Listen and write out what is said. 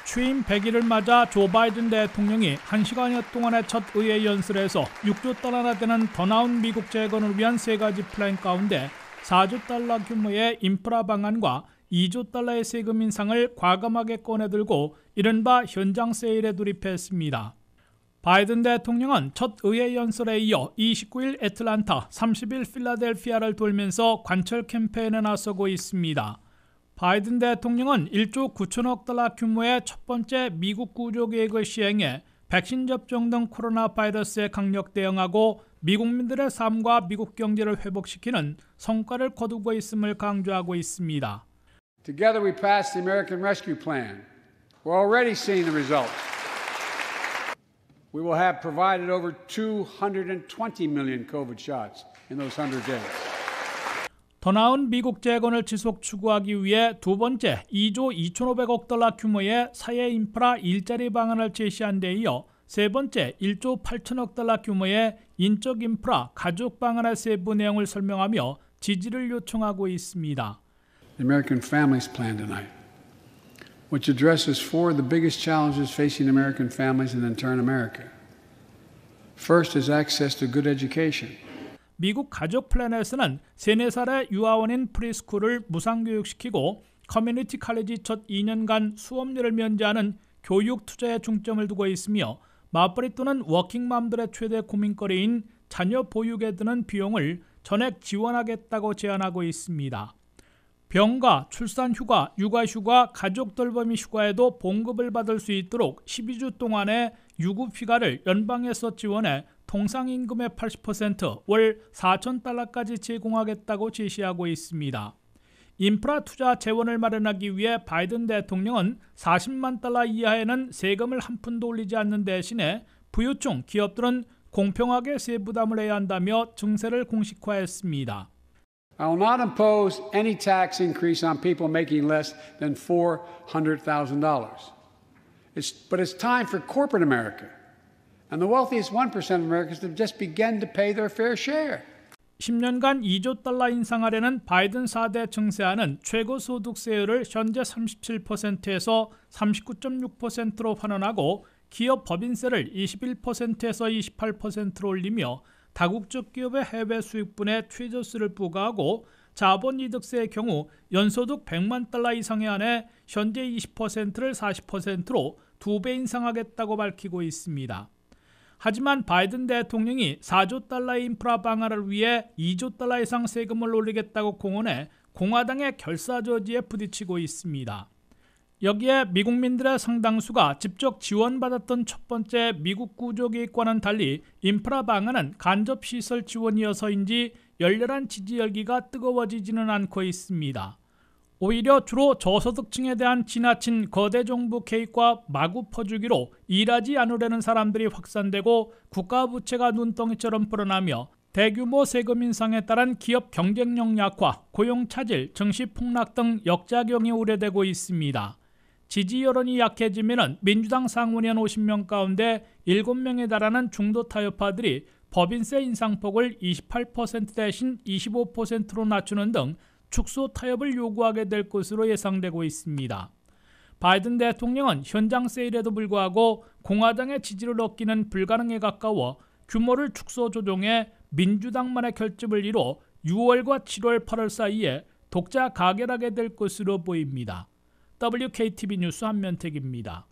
취임 100일을 맞아 조 바이든 대통령이 1시간여 동안의 첫 의회 연설에서 6조 달러나 되는 더 나은 미국 재건을 위한 세 가지 플랜 가운데 4조 달러 규모의 인프라 방안과 2조 달러의 세금 인상을 과감하게 꺼내들고 이른바 현장 세일에 돌입했습니다. 바이든 대통령은 첫 의회 연설에 이어 29일 애틀란타, 30일 필라델피아를 돌면서 관철 캠페인에 나서고 있습니다. 바이든 대통령은 1조 9천억 달러 규모의 첫 번째 미국 구조 계획을 시행해 백신 접종 등 코로나 바이러스에 강력 대응하고 미국민들의 삶과 미국 경제를 회복시키는 성과를 거두고 있음을 강조하고 있습니다. Together we passed the American Rescue Plan. We're already seeing the results. We will have provided over 220 million COVID shots in those 100 days. 더 나은 미국 재건을 지속 추구하기 위해 두 번째 2조 2,500억 달러 규모의 사회 인프라 일자리 방안을 제시한 데 이어 세 번째 1조 8천억 달러 규모의 인적 인프라 가족 방안의 세부 내용을 설명하며 지지를 요청하고 있습니다. The American Families Plan tonight, which addresses four of the biggest challenges facing American families and in turn America. First is access to good education. 미국 가족 플랜에서는 3, 4살의 유아원인 프리스쿨을 무상교육시키고 커뮤니티 칼리지 첫 2년간 수업료를 면제하는 교육 투자에 중점을 두고 있으며 맞벌이 또는 워킹맘들의 최대 고민거리인 자녀 보육에 드는 비용을 전액 지원하겠다고 제안하고 있습니다. 병가, 출산휴가, 육아휴가, 가족 돌보미 휴가에도 봉급을 받을 수 있도록 12주 동안의 유급휴가를 연방에서 지원해 통상임금의 80%, 월 4,000달러까지 제공하겠다고 제시하고 있습니다. 인프라 투자 재원을 마련하기 위해 바이든 대통령은 40만 달러 이하에는 세금을 한 푼도 올리지 않는 대신에 부유층 기업들은 공평하게 세부담을 해야 한다며 증세를 공식화했습니다. I will not impose any tax increase on people making less than $400,000. But it's time for corporate America and the wealthiest 1% of Americans to just begin to pay their fair share. 10년간 2조 달러 인상하려는 바이든 4대 증세안은 최고소득세율을 현재 37%에서 39.6%로 환원하고 기업 법인세를 21%에서 28%로 올리며 다국적 기업의 해외 수익분에 최저세를 부과하고 자본이득세의 경우 연소득 100만 달러 이상에 한해 현재 20%를 40%로 2배 인상하겠다고 밝히고 있습니다. 하지만 바이든 대통령이 4조 달러의 인프라 방안을 위해 2조 달러 이상 세금을 올리겠다고 공언해 공화당의 결사저지에 부딪히고 있습니다. 여기에 미국민들의 상당수가 직접 지원받았던 첫 번째 미국 구조계획과는 달리 인프라 방안은 간접시설 지원이어서인지 열렬한 지지 열기가 뜨거워지지는 않고 있습니다. 오히려 주로 저소득층에 대한 지나친 거대 정부 개입과 마구 퍼주기로 일하지 않으려는 사람들이 확산되고 국가 부채가 눈덩이처럼 불어나며 대규모 세금 인상에 따른 기업 경쟁력 약화, 고용 차질, 증시 폭락 등 역작용이 우려되고 있습니다. 지지 여론이 약해지면 민주당 상원의원 50명 가운데 7명에 달하는 중도 타협파들이 법인세 인상폭을 28% 대신 25%로 낮추는 등 축소 타협을 요구하게 될 것으로 예상되고 있습니다. 바이든 대통령은 현장 세일에도 불구하고 공화당의 지지를 얻기는 불가능에 가까워 규모를 축소 조정해 민주당만의 결집을 이뤄 6월과 7월, 8월 사이에 독자 가결하게 될 것으로 보입니다. WKTV 뉴스 한면택입니다.